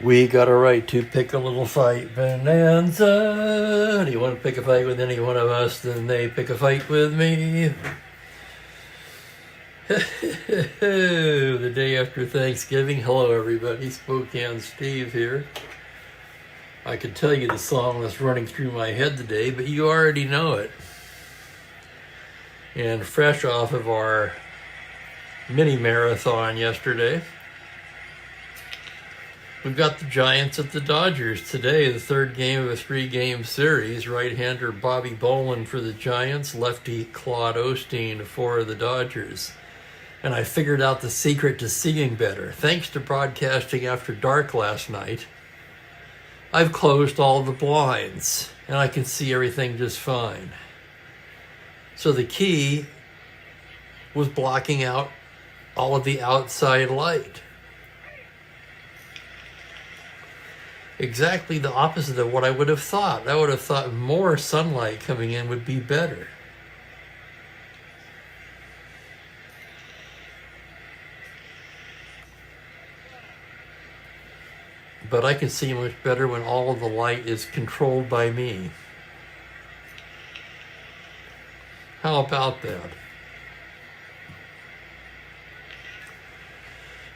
We got a right to pick a little fight bonanza. Do you want to pick a fight with any one of us? Then they pick a fight with me. The day after Thanksgiving. Hello, everybody. Spokane Steve here. I could tell you the song that's running through my head today, but you already know it. And fresh off of our mini marathon yesterday, we've got the Giants at the Dodgers today, the third game of a three-game series. Right-hander Bobby Bolin for the Giants, lefty Claude Osteen for the Dodgers. And I figured out the secret to seeing better. Thanks to broadcasting after dark last night, I've closed all the blinds, and I can see everything just fine. So the key was blocking out all of the outside light. Exactly the opposite of what I would have thought. I would have thought more sunlight coming in would be better. But I can see much better when all of the light is controlled by me. How about that?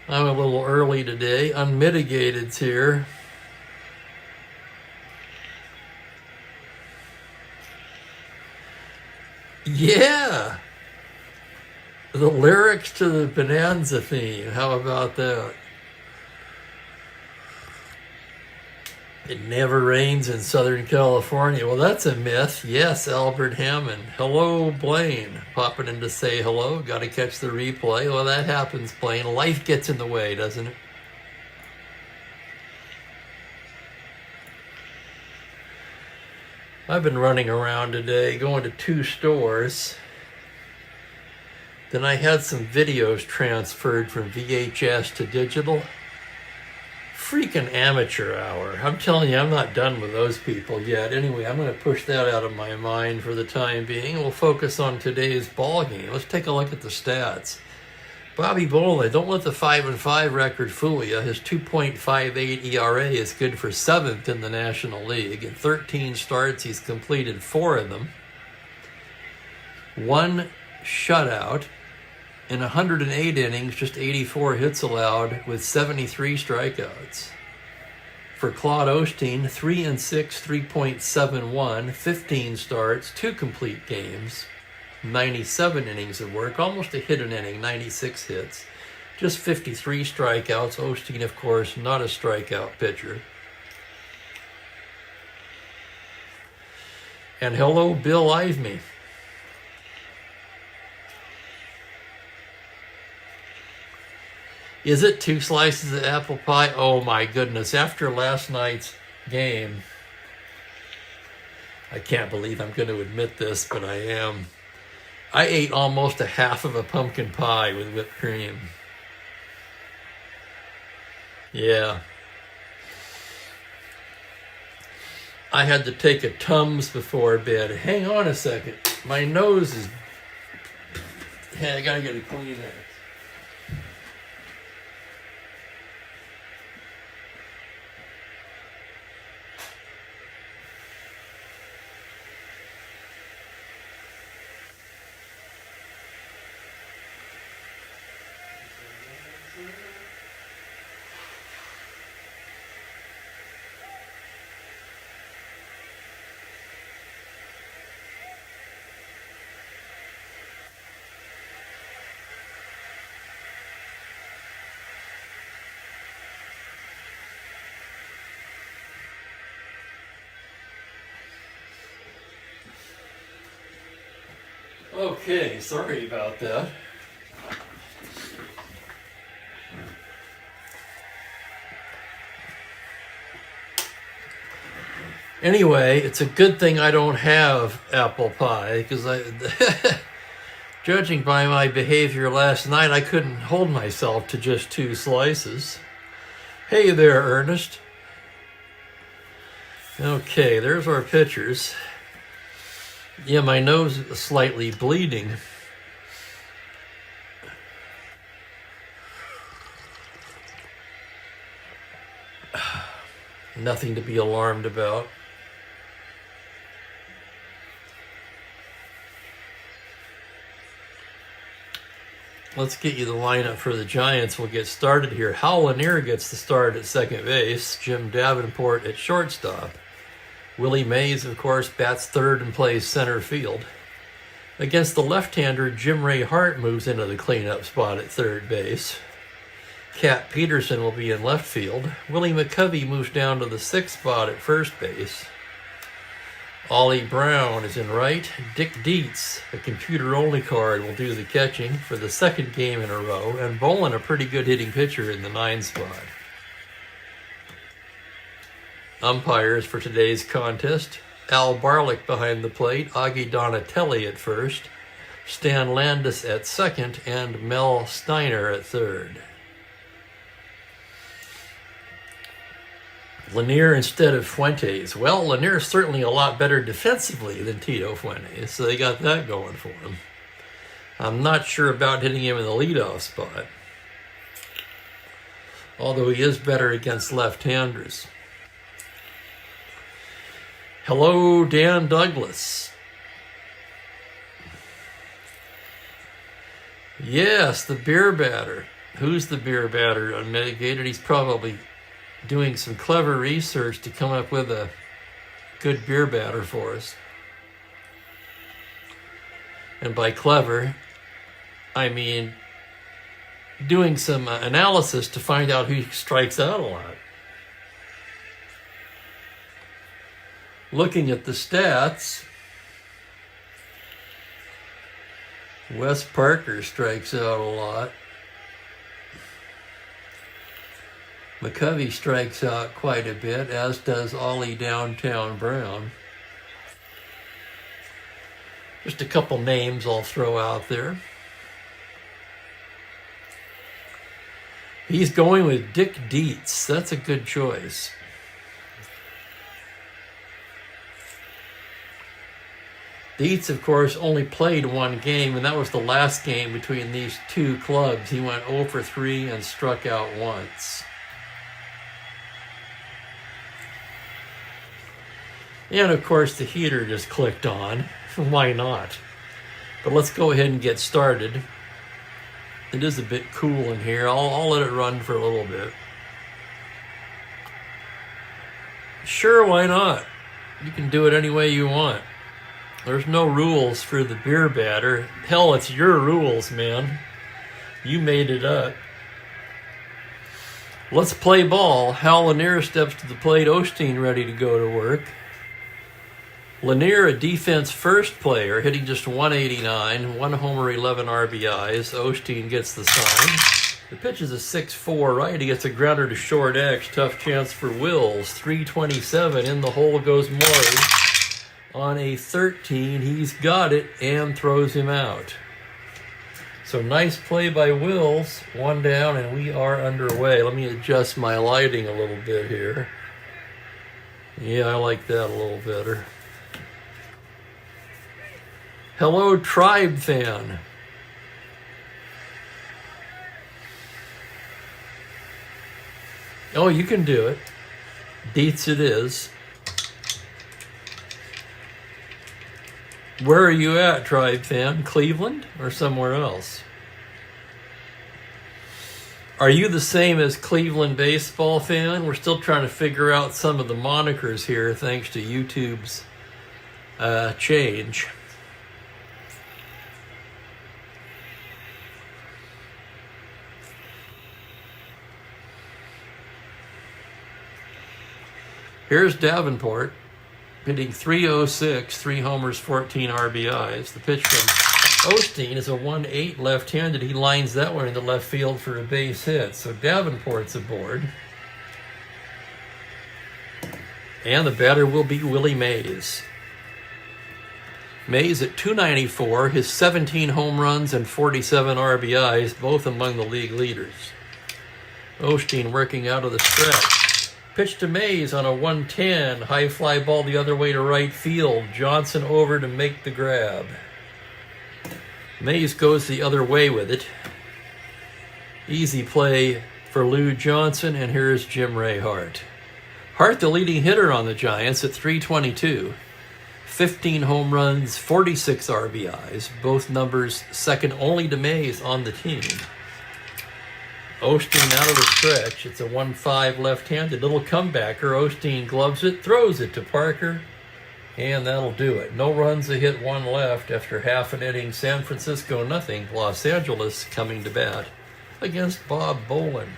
I'm a little early today. Unmitigated's here. Yeah! The lyrics to the Bonanza theme. How about that? It never rains in Southern California. Well, that's a myth. Yes, Albert Hammond. Hello, Blaine. Popping in to say hello. Got to catch the replay. Well, that happens, Blaine. Life gets in the way, doesn't it? I've been running around today, going to 2 stores. Then I had some videos transferred from VHS to digital. Freaking amateur hour. I'm telling you, I'm not done with those people yet. Anyway, I'm going to push that out of my mind for the time being. We'll focus on today's ball game. Let's take a look at the stats. Bobby Bolin, don't let the 5-5 record fool you. His 2.58 ERA is good for 7th in the National League. In 13 starts, he's completed 4 of them. 1 shutout. In 108 innings, just 84 hits allowed with 73 strikeouts. For Claude Osteen, 3-6, 3.71, 15 starts, 2 complete games, 97 innings of work, almost a hit an inning, 96 hits, just 53 strikeouts. Osteen, of course, not a strikeout pitcher. And hello, Bill Ivemy. Is it 2 slices of apple pie? Oh my goodness. After last night's game, I can't believe I'm going to admit this, but I am. I ate almost a half of a pumpkin pie with whipped cream. Yeah. I had to take a Tums before bed. Hang on a second. My nose is... Hey, I got to get a Kleenex. Okay, sorry about that. Anyway, it's a good thing I don't have apple pie, because judging by my behavior last night, I couldn't hold myself to just 2 slices. Hey there, Ernest. Okay, there's our pictures. Yeah, my nose is slightly bleeding. Nothing to be alarmed about. Let's get you the lineup for the Giants. We'll get started here. Hal Lanier gets the start at second base. Jim Davenport at shortstop. Willie Mays, of course, bats third and plays center field. Against the left-hander, Jim Ray Hart moves into the cleanup spot at third base. Cat Peterson will be in left field. Willie McCovey moves down to the sixth spot at first base. Ollie Brown is in right. Dick Dietz, a computer-only card, will do the catching for the second game in a row. And Bolin, a pretty good hitting pitcher, in the 9 spot. Umpires for today's contest: Al Barlick behind the plate, Augie Donatelli at first, Stan Landis at second, and Mel Steiner at third. Lanier instead of Fuentes. Well, Lanier's certainly a lot better defensively than Tito Fuentes, so they got that going for him. I'm not sure about hitting him in the leadoff spot, although he is better against left-handers. Hello, Dan Douglas. Yes, the beer batter. Who's the beer batter? Unmitigated. He's probably doing some clever research to come up with a good beer batter for us. And by clever, I mean doing some analysis to find out who strikes out a lot. Looking at the stats, Wes Parker strikes out a lot. McCovey strikes out quite a bit, as does Ollie Downtown Brown. Just a couple names I'll throw out there. He's going with Dick Dietz. That's a good choice. Dietz, of course, only played one game, and that was the last game between these two clubs. He went 0 for 3 and struck out once. And, of course, the heater just clicked on. Why not? But let's go ahead and get started. It is a bit cool in here. I'll let it run for a little bit. Sure, why not? You can do it any way you want. There's no rules for the beer batter. Hell, it's your rules, man. You made it up. Let's play ball. Hal Lanier steps to the plate. Osteen ready to go to work. Lanier, a defense first player, hitting just 189, 1 homer, 11 RBIs. Osteen gets the sign. The pitch is a 6-4 right. He gets a grounder to short X. Tough chance for Wills. 327. In the hole goes Maury. On a 13, he's got it and throws him out. So nice play by Wills. 1 down, and we are underway. Let me adjust my lighting a little bit here. Yeah, I like that a little better. Hello, Tribe fan. Oh, you can do it. Dietz it is. Where are you at, Tribe fan? Cleveland or somewhere else? Are you the same as Cleveland baseball fan? We're still trying to figure out some of the monikers here thanks to YouTube's change. Here's Davenport, hitting .306, 3 homers, 14 RBIs. The pitch from Osteen is a 1-8 left-handed. He lines that one into left field for a base hit. So Davenport's aboard. And the batter will be Willie Mays. Mays at .294, his 17 home runs and 47 RBIs, both among the league leaders. Osteen working out of the stretch. Pitch to Mays on a 110. High fly ball the other way to right field. Johnson over to make the grab. Mays goes the other way with it. Easy play for Lou Johnson, and here's Jim Ray Hart. Hart, the leading hitter on the Giants at .322. 15 home runs, 46 RBIs, both numbers second only to Mays on the team. Osteen out of the stretch. It's a 1-5 left-handed little comebacker. Osteen gloves it, throws it to Parker, and that'll do it. No runs, a hit, one left after half an inning. San Francisco nothing. Los Angeles coming to bat against Bob Bolin.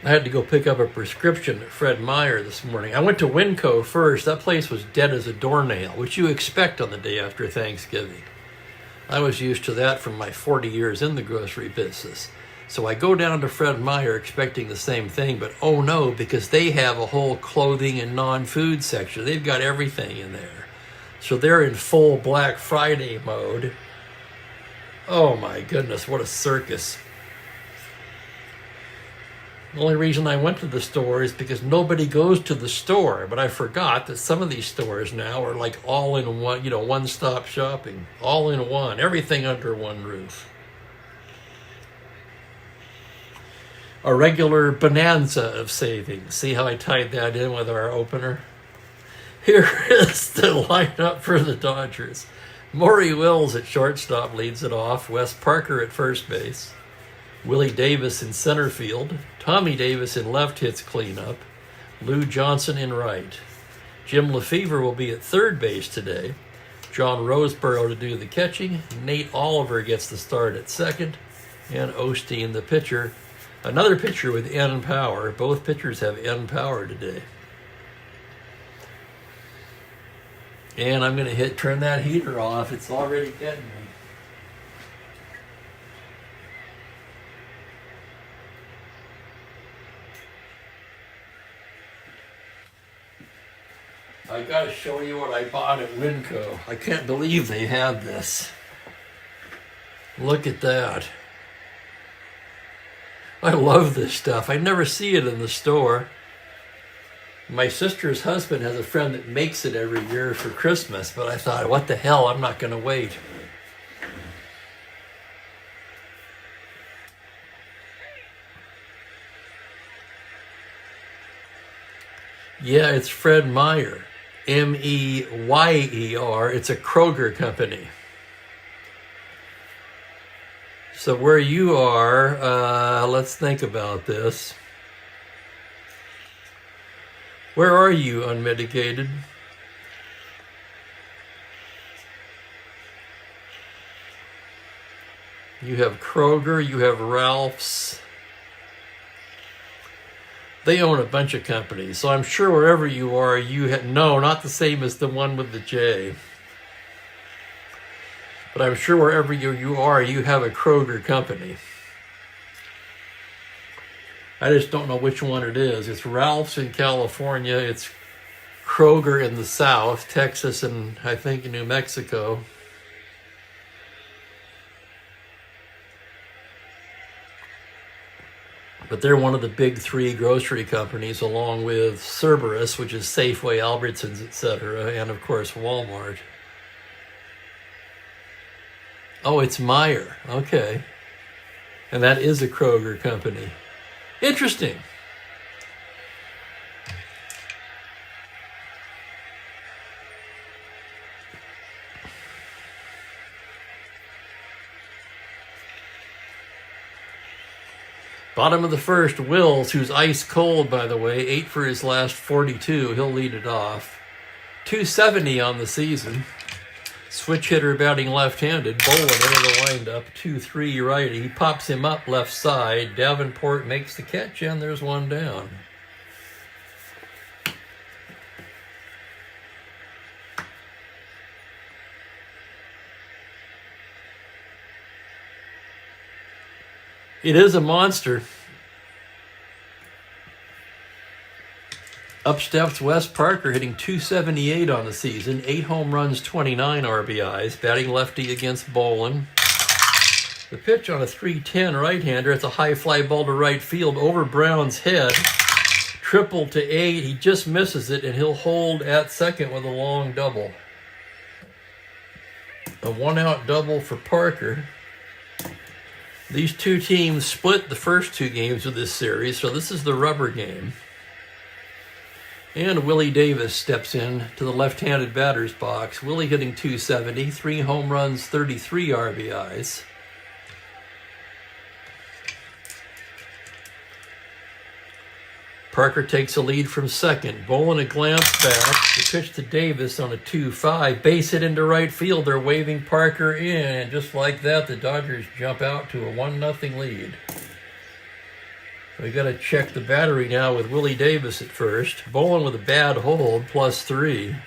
I had to go pick up a prescription at Fred Meyer this morning. I went to Winco first. That place was dead as a doornail, which you expect on the day after Thanksgiving. I was used to that from my 40 years in the grocery business. So I go down to Fred Meyer expecting the same thing, but oh no, because they have a whole clothing and non-food section. They've got everything in there. So they're in full Black Friday mode. Oh my goodness, what a circus. The only reason I went to the store is because nobody goes to the store, but I forgot that some of these stores now are like all in one, one-stop shopping, all in one, everything under one roof. A regular bonanza of savings. See how I tied that in with our opener? Here is the lineup for the Dodgers. Maury Wills at shortstop leads it off. Wes Parker at first base. Willie Davis in center field. Tommy Davis in left hits cleanup. Lou Johnson in right. Jim Lefevre will be at third base today. John Roseborough to do the catching. Nate Oliver gets the start at second. And Osteen, the pitcher. Another pitcher with N power. Both pitchers have N power today. And I'm going to turn that heater off. It's already getting me. I got to show you what I bought at Winco. I can't believe they had this. Look at that. I love this stuff. I never see it in the store. My sister's husband has a friend that makes it every year for Christmas, but I thought, what the hell, I'm not going to wait. Yeah, it's Fred Meyer. M-E-Y-E-R. It's a Kroger company. So where you are, let's think about this. Where are you, unmitigated? You have Kroger, you have Ralph's. They own a bunch of companies, so I'm sure wherever you are, no, not the same as the one with the J. But I'm sure wherever you are, you have a Kroger company. I just don't know which one it is. It's Ralph's in California. It's Kroger in the South, Texas, and I think New Mexico. But they're one of the big three grocery companies, along with Cerberus, which is Safeway, Albertsons, etc., and of course Walmart. Oh, it's Meijer. Okay. And that is a Kroger company. Interesting. Bottom of the first, Wills, who's ice cold, by the way, 8 for his last 42. He'll lead it off. 270 on the season. Switch hitter batting left-handed. Bolin into the windup. 2-3 righty. He pops him up left side. Davenport makes the catch, and there's one down. It is a monster. Up steps Wes Parker, hitting .278 on the season, 8 home runs, 29 RBIs, batting lefty against Bolin. The pitch on a 3-10 right-hander. It's a high fly ball to right field over Brown's head. Triple to 8. He just misses it, and he'll hold at second with a long double. A one-out double for Parker. These two teams split the first two games of this series, so this is the rubber game. And Willie Davis steps in to the left-handed batter's box. Willie hitting .270, 3 home runs, 33 RBIs. Parker takes a lead from second. Bolin a glance back. The pitch to Davis on a 2-5. Base hit into right field. They're waving Parker in. And just like that, the Dodgers jump out to a 1-0 lead. We got to check the battery now with Willie Davis at first. Bolin with a bad hold, +3.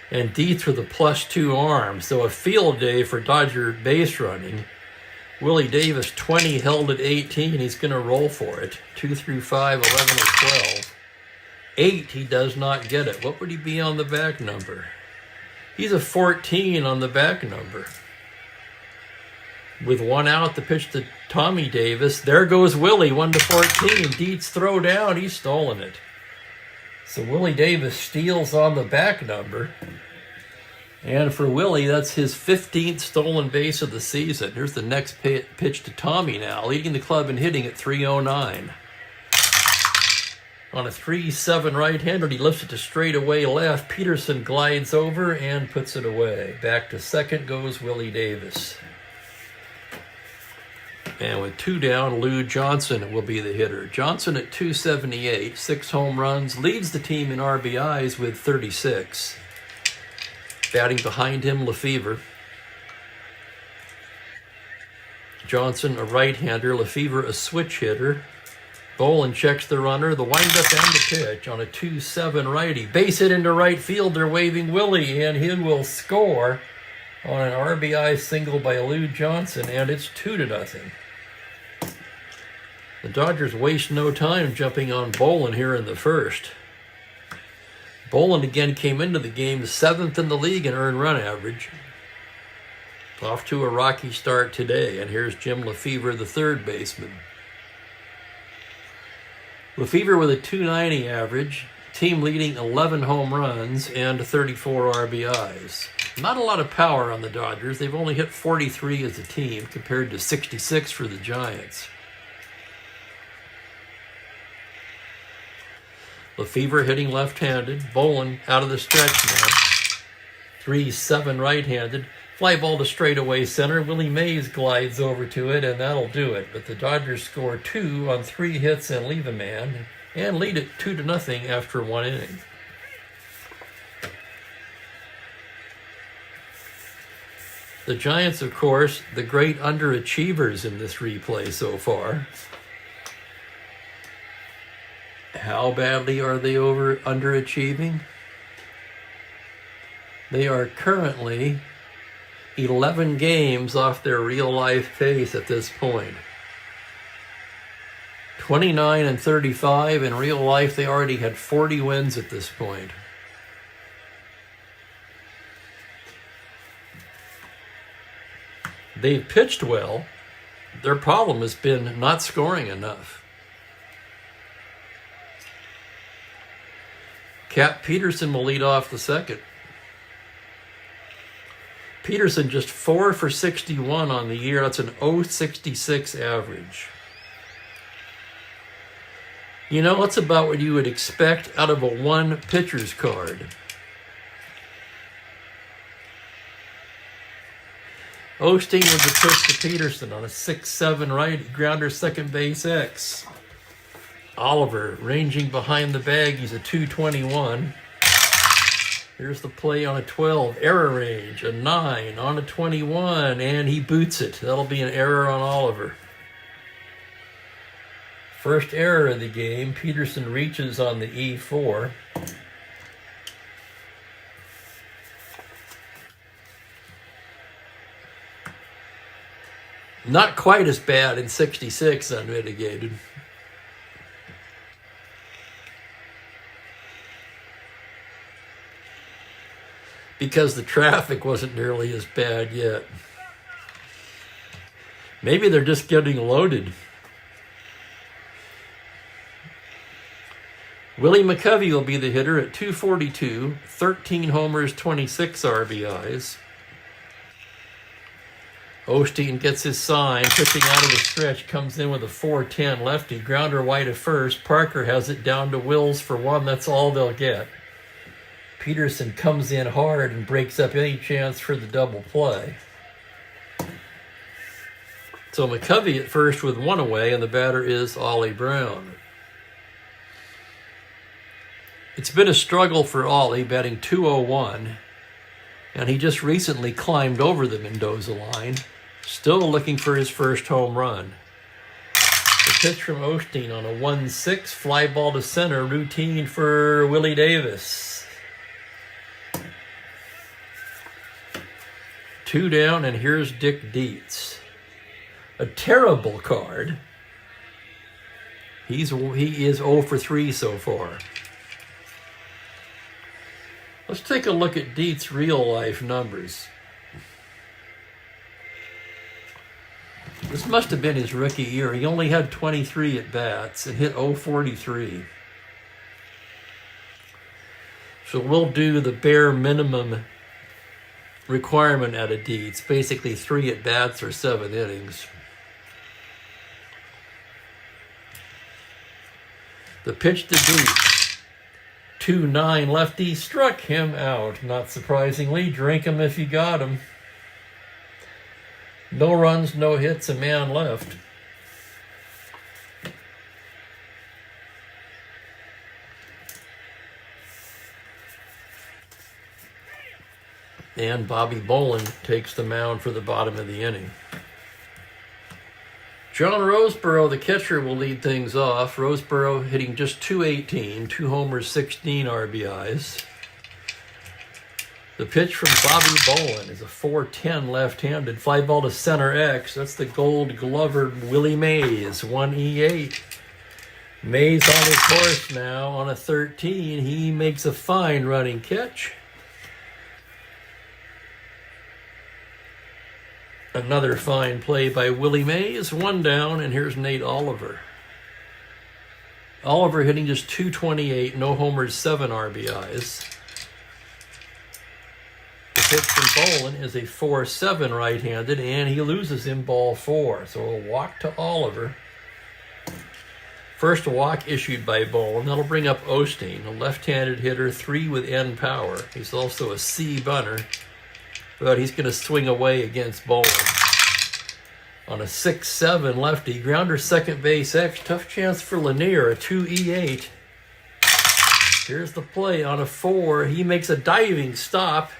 And Dietz with a +2 arm. So a field day for Dodger base running. Willie Davis, 20, held at 18. He's going to roll for it. 2 through 5, 11 or 12. 8, he does not get it. What would he be on the back number? He's a 14 on the back number. With 1 out, the pitch to Tommy Davis. There goes Willie, 1 to 14. Dietz throw down. He's stolen it. So Willie Davis steals on the back number. And for Willie, that's his 15th stolen base of the season. Here's the next pitch to Tommy now, leading the club in hitting at .309. On a 3-7 right-hander, he lifts it to straightaway left. Peterson glides over and puts it away. Back to second goes Willie Davis. And with 2 down, Lou Johnson will be the hitter. Johnson at .278, 6 home runs, leads the team in RBIs with 36. Batting behind him, Lefevre. Johnson, a right-hander. Lefevre, a switch hitter. Bolin checks the runner. The windup and the pitch on a 2-7 righty. Base hit into right field. They're waving Willie, and he will score on an RBI single by Lou Johnson, and it's 2-0. The Dodgers waste no time jumping on Bolin here in the first. Bolin again came into the game 7th in the league in earned run average. Off to a rocky start today, and here's Jim Lefevre, the third baseman. Lefevre with a .290 average, team leading 11 home runs and 34 RBIs. Not a lot of power on the Dodgers. They've only hit 43 as a team compared to 66 for the Giants. Lefevre hitting left-handed. Bolin out of the stretch now. 3-7 right-handed. Fly ball to straightaway center. Willie Mays glides over to it, and that'll do it. But the Dodgers score 2 on 3 hits and leave a man, and lead it 2-0 after 1 inning. The Giants, of course, the great underachievers in this replay so far. How badly are they underachieving? They are currently 11 games off their real-life pace at this point. 29 and 35. In real life, they already had 40 wins at this point. They've pitched well. Their problem has been not scoring enough. Cap Peterson will lead off the second. Peterson just 4 for 61 on the year. That's an .066 average. You know, that's about what you would expect out of a 1 pitcher's card. Osteen with the pitch to Peterson on a 6-7 right, grounder second base X. Oliver ranging behind the bag. He's a .221. Here's the play on a 12. Error range, a 9 on a 21, and he boots it. That'll be an error on Oliver. First error of the game. Peterson reaches on the E4. Not quite as bad in 66 unmitigated. Because the traffic wasn't nearly as bad yet. Maybe they're just getting loaded. Willie McCovey will be the hitter at .242, 13 homers, 26 RBIs. Osteen gets his sign, pitching out of the stretch, comes in with a 4-10 lefty. Grounder wide at first. Parker has it down to Wills for one. That's all they'll get. Peterson comes in hard and breaks up any chance for the double play. So McCovey at first with one away, and the batter is Ollie Brown. It's been a struggle for Ollie, batting .201, and he just recently climbed over the Mendoza line, still looking for his first home run. The pitch from Osteen on a 1-6, fly ball to center, routine for Willie Davis. 2 down, and here's Dick Dietz. A terrible card. He is 0 for 3 so far. Let's take a look at Dietz's real-life numbers. This must have been his rookie year. He only had 23 at-bats and hit .043. So we'll do the bare minimum requirement out of Dietz. Basically 3 at-bats or 7 innings. The pitch to Dietz. 2-9 lefty, struck him out. Not surprisingly, drink him if you got him. No runs, no hits, a man left. And Bobby Boland takes the mound for the bottom of the inning. John Roseborough, the catcher, will lead things off. Roseborough hitting just .218, 2 homers, 16 RBIs. The pitch from Bobby Boland is a 4-10 left-handed. Fly ball to center X. That's the Gold Glover Willie Mays, 1 E8. Mays on his horse now on a 13. He makes a fine running catch. Another fine play by Willie Mays. 1 down, and here's Nate Oliver. Oliver hitting just .228, no homers, 7 RBIs. The pitch from Boland is a 4-7 right-handed, and he loses in ball 4. So a walk to Oliver. First walk issued by Boland. That'll bring up Osteen, a left-handed hitter, 3 with N power. He's also a C bunter, but he's going to swing away against Boland. On a 6-7 lefty, grounder second base X. Tough chance for Lanier, a 2 E8. Here's the play on a 4. He makes a diving stop.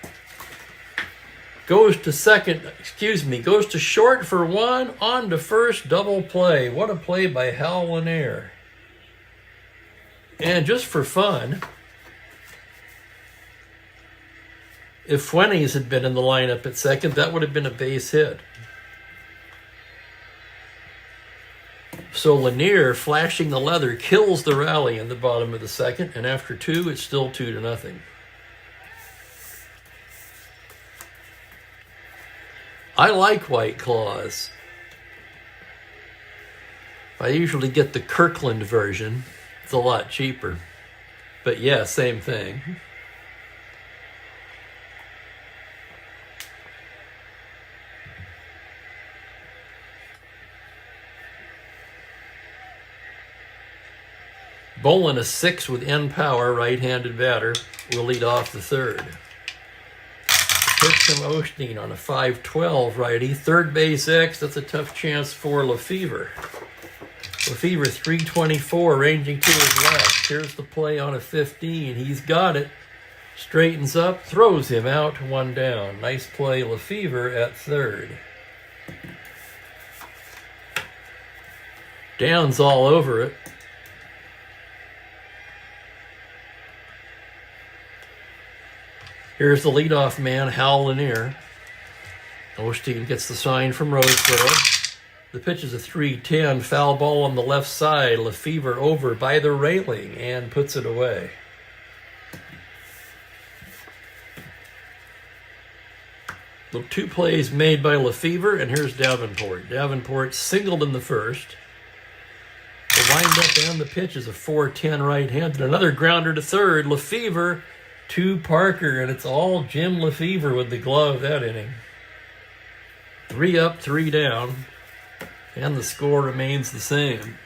Goes to short for 1, on to first, double play. What a play by Hal Lanier. And just for fun, if Fuentes had been in the lineup at second, that would have been a base hit. So Lanier, flashing the leather, kills the rally in the bottom of the second, and after 2, it's still 2-0. I like White Claws. I usually get the Kirkland version. It's a lot cheaper. But yeah, same thing. Boland, a 6 with N power, right-handed batter, will lead off the third. Pitch from Osteen on a 5-12 righty. Third base X, that's a tough chance for Lefevre. Lefevre, 324, ranging to his left. Here's the play on a 15. He's got it. Straightens up, throws him out, 1 down. Nice play, Lefevre at third. Downs all over it. Here's the leadoff man, Hal Lanier. Osteen gets the sign from Roseborough. The pitch is a 3-10, foul ball on the left side. Lefevre over by the railing and puts it away. The 2 plays made by Lefevre, and here's Davenport. Davenport singled in the first. The windup and the pitch is a 4-10 right-handed. Another grounder to third. Lefevre to Parker, and it's all Jim Lefevre with the glove that inning. 3 up, 3 down, and the score remains the same.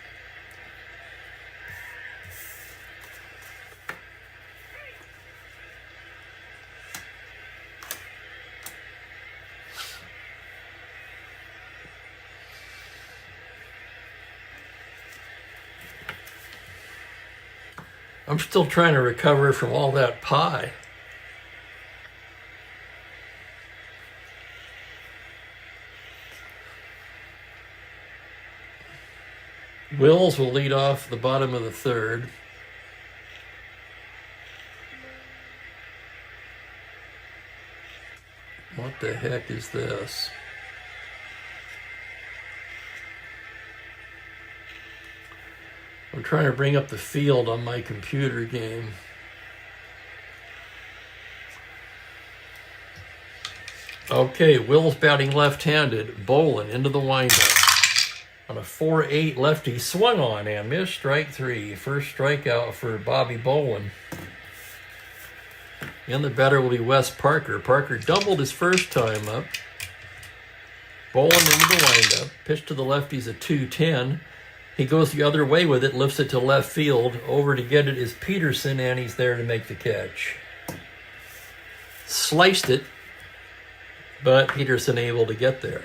I'm still trying to recover from all that pie. Wills will lead off the bottom of the third. What the heck is this? I'm trying to bring up the field on my computer game. Okay, Will's batting left-handed. Bolin into the windup. On a 4-8 lefty, swung on and missed. Strike 3. First strikeout for Bobby Bolin. And the batter will be Wes Parker. Parker doubled his first time up. Bolin into the windup. Pitch to the lefties at 2-10. He goes the other way with it, lifts it to left field. Over to get it is Peterson, and he's there to make the catch. Sliced it, but Peterson able to get there.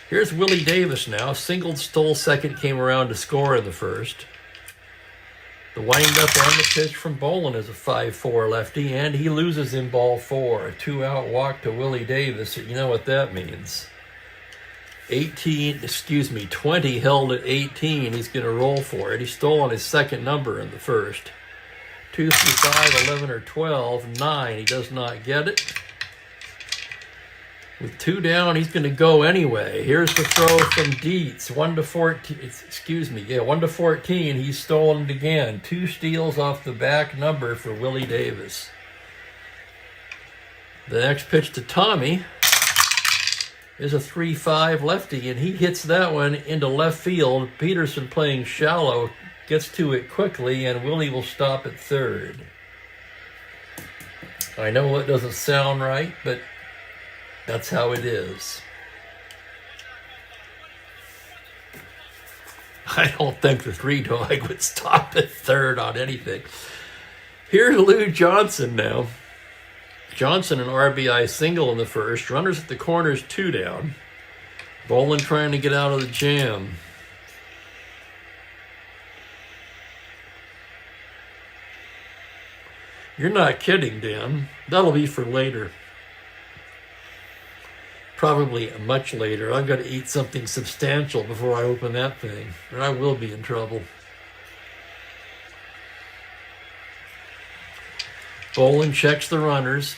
Here's Willie Davis now. Singled, stole second, came around to score in the first. The windup and the pitch from Bolin is a 5-4 lefty, and he loses in ball 4. A 2-out walk to Willie Davis. You know what that means. 20 held at 18. He's going to roll for it. He stole on his second number in the first. 2 through 5, 11 or 12, 9. He does not get it. With 2 down, he's going to go anyway. Here's the throw from Dietz. 1 to 14. He's stolen it again. 2 steals off the back number for Willie Davis. The next pitch to Tommy is a 3-5 lefty, and he hits that one into left field. Peterson, playing shallow, gets to it quickly, and Willie will stop at third. I know it doesn't sound right, but that's how it is. I don't think the 3-dog would stop at third on anything. Here's Lou Johnson now. Johnson, an RBI single in the first. Runners at the corners, 2 down. Bolin trying to get out of the jam. You're not kidding, Dan. That'll be for later. Probably much later. I've got to eat something substantial before I open that thing, or I will be in trouble. Bolin checks the runners.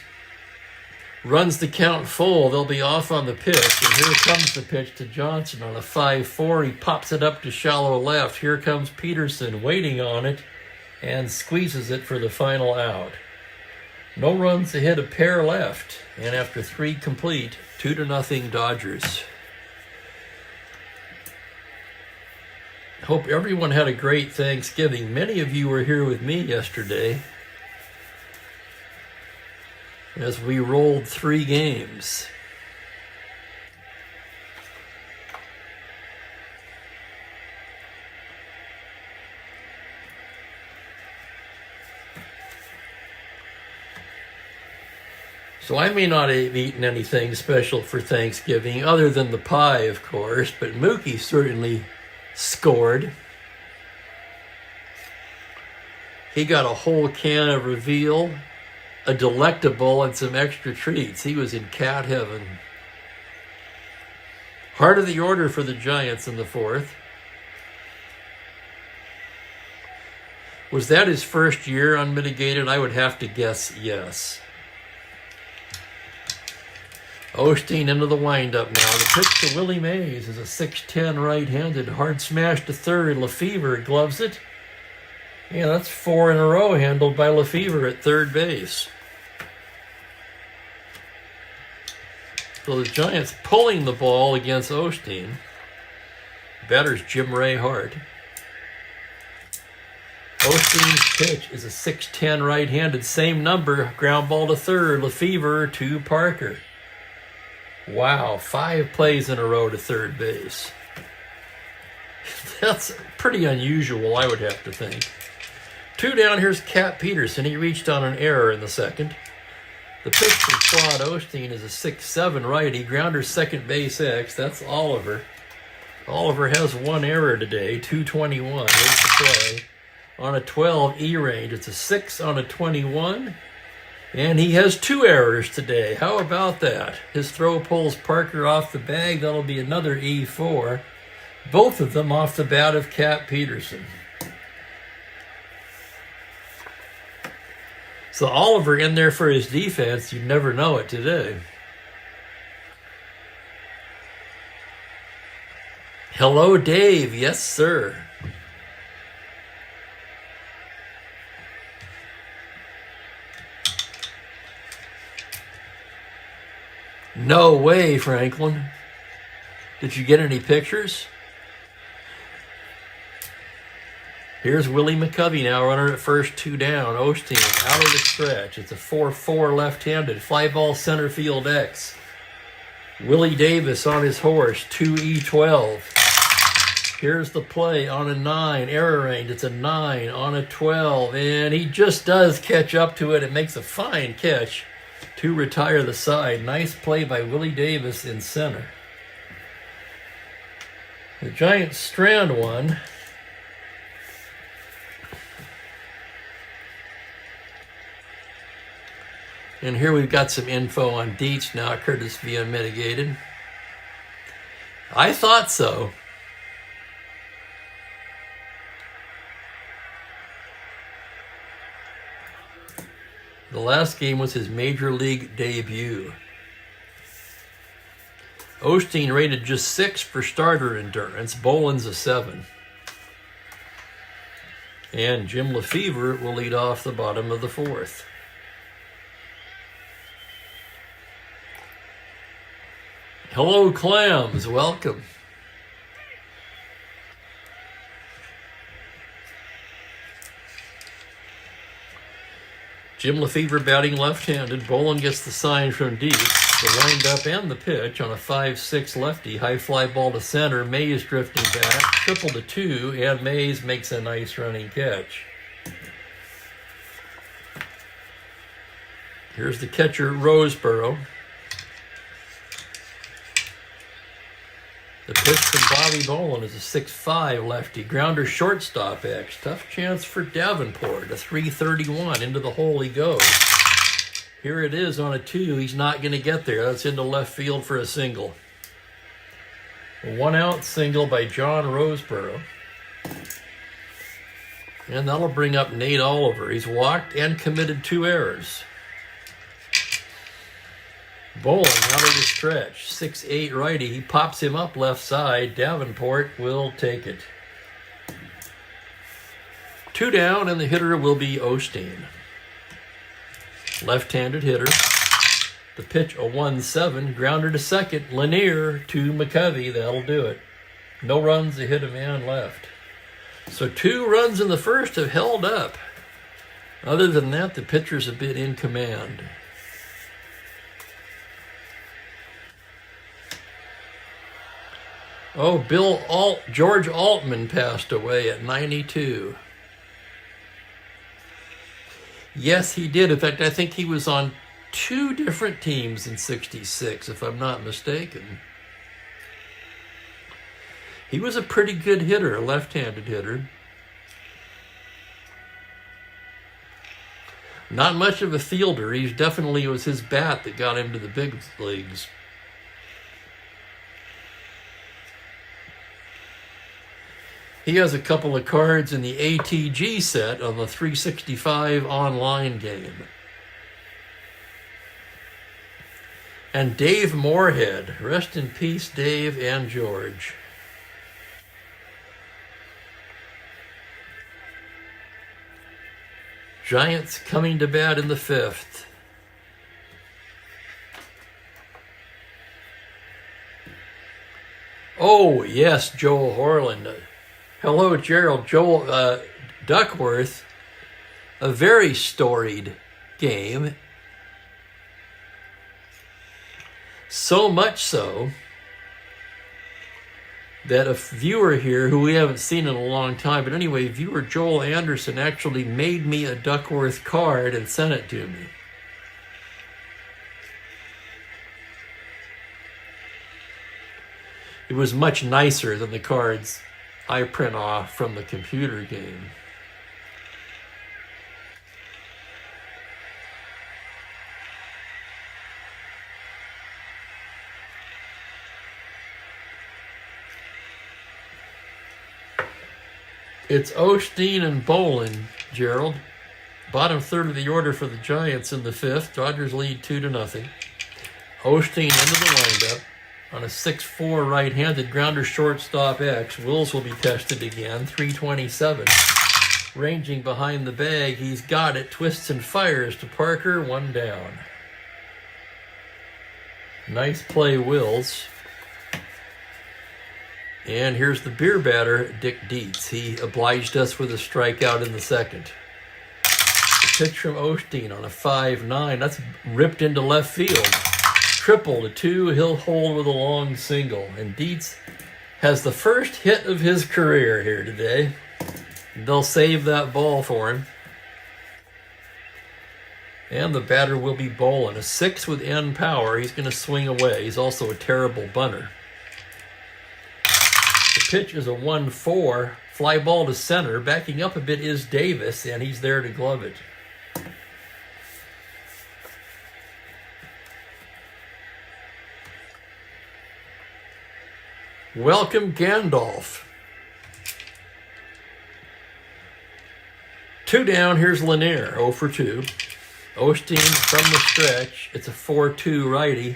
Runs the count full. They'll be off on the pitch. And here comes the pitch to Johnson on a 5-4. He pops it up to shallow left. Here comes Peterson waiting on it and squeezes it for the final out. No runs to hit, a pair left. And after 3 complete, 2-0 Dodgers. Hope everyone had a great Thanksgiving. Many of you were here with me yesterday as we rolled 3 games. So I may not have eaten anything special for Thanksgiving other than the pie, of course, but Mookie certainly scored. He got a whole can of Reveal, a delectable, and some extra treats. He was in cat heaven. Heart of the order for the Giants in the 4th. Was that his first year unmitigated? I would have to guess yes. Osteen into the windup now. The pitch to Willie Mays is a 6-10 right-handed. Hard smash to third. Lefevre gloves it. Yeah, that's 4 in a row handled by Lefevre at third base. So the Giants pulling the ball against Osteen. Batter's Jim Ray Hart. Osteen's pitch is a 6-10 right-handed. Same number. Ground ball to third. Lefevre to Parker. Wow, 5 plays in a row to third base. That's pretty unusual, I would have to think. 2 down, here's Cap Peterson. He reached on an error in the second. The pitch from Strat-O-Matic is a 6-7 righty. Grounder second base X. That's Oliver. Oliver has 1 error today, 221. Here's the play. On a 12 E range, it's a 6 on a 21. And he has 2 errors today. How about that? His throw pulls Parker off the bag. That'll be another E4. Both of them off the bat of Cap Peterson. So Oliver in there for his defense. You'd never know it today. Hello, Dave. Yes, sir. No way, Franklin. Did you get any pictures? Here's Willie McCovey now, runner at first, 2 down. Osteen out of the stretch. It's a 4-4 left-handed. Fly ball center field X. Willie Davis on his horse, 2E12. Here's the play on a 9, error range. It's a 9 on a 12, and he just does catch up to it. It makes a fine catch to retire the side. Nice play by Willie Davis in center. The Giants strand one. And here we've got some info on Dietz now, Curtis V unmitigated. I thought so. The last game was his major league debut. Osteen rated just 6 for starter endurance. Boland's a 7. And Jim Lefevre will lead off the bottom of the 4th. Hello, Clams. Welcome. Jim Lefevre batting left-handed. Boland gets the sign from Dietz. The wind-up and the pitch on a 5-6 lefty. High fly ball to center. Mays drifting back. Triple to 2, and Mays makes a nice running catch. Here's the catcher, Roseboro. The pitch from Bobby Boland is a 6-5 lefty. Grounder shortstop X. Tough chance for Davenport. A 331. Into the hole he goes. Here it is on a 2. He's not going to get there. That's into left field for a single. A 1-out single by John Roseboro. And that'll bring up Nate Oliver. He's walked and committed 2 errors. Boland out of the stretch, 6'8 righty. He pops him up left side. Davenport will take it. 2 down, and the hitter will be Osteen. Left-handed hitter. The pitch, a 1-7. Grounder to second. Lanier to McCovey. That'll do it. No runs, a hit, a man left. So 2 runs in the first have held up. Other than that, the pitcher's a bit in command. Oh, George Altman passed away at 92. Yes, he did. In fact, I think he was on 2 different teams in '66, if I'm not mistaken. He was a pretty good hitter, a left-handed hitter. Not much of a fielder. He definitely was his bat that got him to the big leagues. He has a couple of cards in the ATG set on the 365 online game. And Dave Moorhead. Rest in peace, Dave and George. Giants coming to bat in the 5th. Oh, yes, Joel Horland. Hello, Gerald. Joel Duckworth. A very storied game. So much so that a viewer here who we haven't seen in a long time, but anyway, viewer Joel Anderson actually made me a Duckworth card and sent it to me. It was much nicer than the cards I print off from the computer game. It's Osteen and Bolin, Gerald. Bottom third of the order for the Giants in the fifth. Dodgers lead 2-0. Osteen into the windup on a 6-4 right-handed grounder shortstop X. Wills will be tested again. 327. Ranging behind the bag. He's got it. Twists and fires to Parker. 1 down. Nice play, Wills. And here's the beer batter, Dick Dietz. He obliged us with a strikeout in the second. The pitch from Osteen on a 5-9. That's ripped into left field. Triple to 2. He'll hold with a long single. And Dietz has the first hit of his career here today. They'll save that ball for him. And the batter will be Bolin. A 6 with end power. He's going to swing away. He's also a terrible bunter. The pitch is a 1-4, fly ball to center. Backing up a bit is Davis, and he's there to glove it. Welcome, Gandalf. 2 down, here's Lanier, 0 for 2. Osteen from the stretch. It's a 4-2 righty.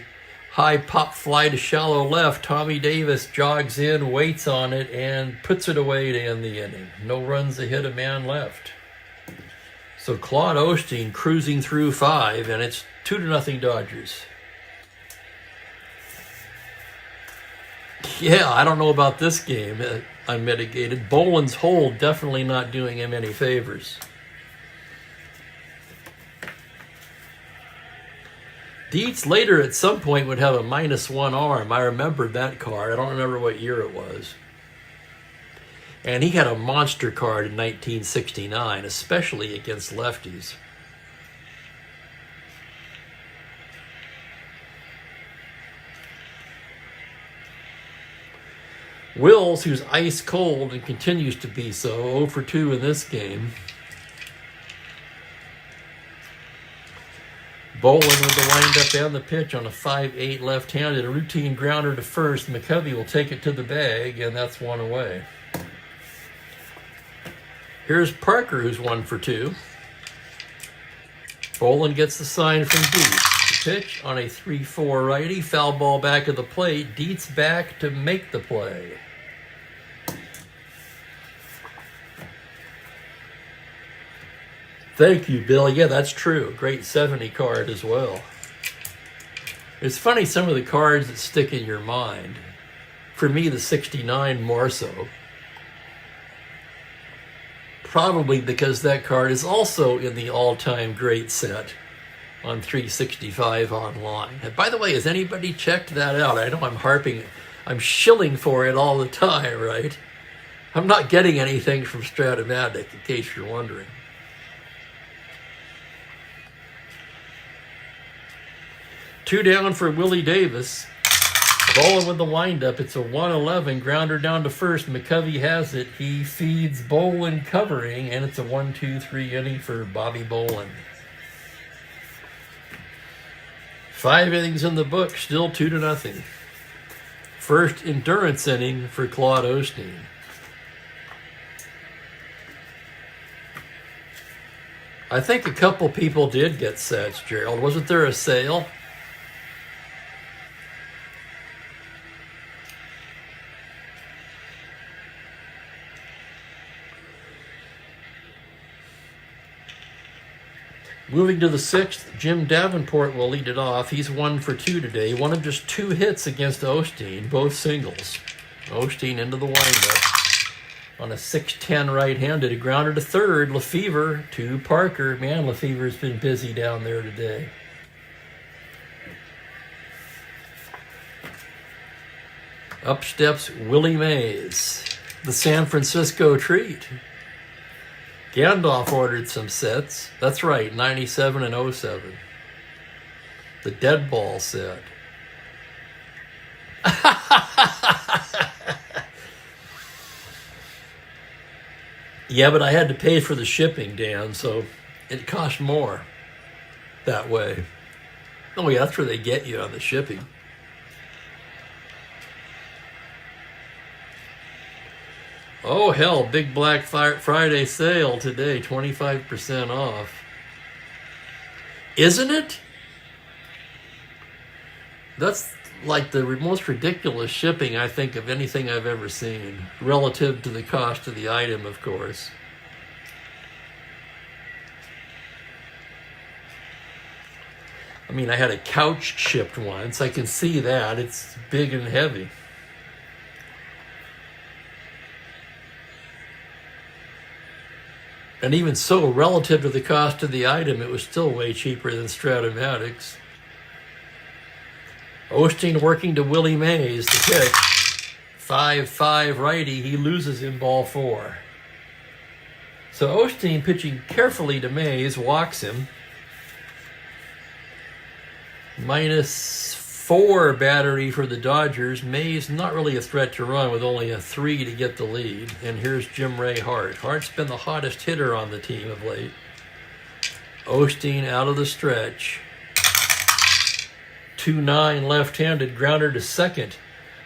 High pop fly to shallow left. Tommy Davis jogs in, waits on it, and puts it away to end the inning. No runs to hit, a man left. So Claude Osteen cruising through 5, and it's 2-0 Dodgers. Yeah, I don't know about this game. Unmitigated. Bolin's hold definitely not doing him any favors. Dietz later at some point would have a -1 arm. I remembered that card. I don't remember what year it was. And he had a monster card in 1969, especially against lefties. Wills, who's ice cold and continues to be so, 0 for 2 in this game. Bolin with the windup and the pitch on a 5-8 left-handed. A routine grounder to first. McCovey will take it to the bag, and that's 1 away. Here's Parker, who's 1 for 2. Bolin gets the sign from Dietz. The pitch on a 3-4 righty. Foul ball back of the plate. Dietz back to make the play. Thank you, Bill. Yeah, that's true. Great 70 card as well. It's funny, some of the cards that stick in your mind. For me, the 69 more so. Probably because that card is also in the all-time great set on 365 online. And by the way, has anybody checked that out? I know I'm shilling for it all the time, right? I'm not getting anything from Strat-O-Matic, in case you're wondering. Two down for Willie Davis. Bolin with the windup. It's a 1-11 grounder down to first. McCovey has it. He feeds Bolin covering, and it's a 1-2-3 inning for Bobby Bolin. 5 innings in the book, still 2-0. First endurance inning for Claude Osteen. I think a couple people did get sets, Gerald. Wasn't there a sale? Moving to the 6th, Jim Davenport will lead it off. He's 1 for 2 today. One of just 2 hits against Osteen, both singles. Osteen into the windup on a 6-10 right-handed. A grounder to third. Lefevre to Parker. Man, Lefevre's been busy down there today. Up steps Willie Mays, the San Francisco treat. Gandalf ordered some sets. That's right, 97 and 07. The dead ball set. Yeah, but I had to pay for the shipping, Dan, so it cost more that way. Oh yeah, that's where they get you on the shipping. Oh hell, big Black Friday sale today, 25% off. Isn't it? That's like the most ridiculous shipping, I think, of anything I've ever seen, relative to the cost of the item, of course. I mean, I had a couch shipped once. I can see that. It's big and heavy. And even so, relative to the cost of the item, it was still way cheaper than Strat-O-Matics. Osteen working to Willie Mays, the pitch. 5-5 righty, he loses in ball 4. So Osteen pitching carefully to Mays, walks him. -4 battery for the Dodgers. Mays not really a threat to run with only a 3 to get the lead. And here's Jim Ray Hart. Hart's been the hottest hitter on the team of late. Osteen out of the stretch. 2-9 left-handed, grounder to second.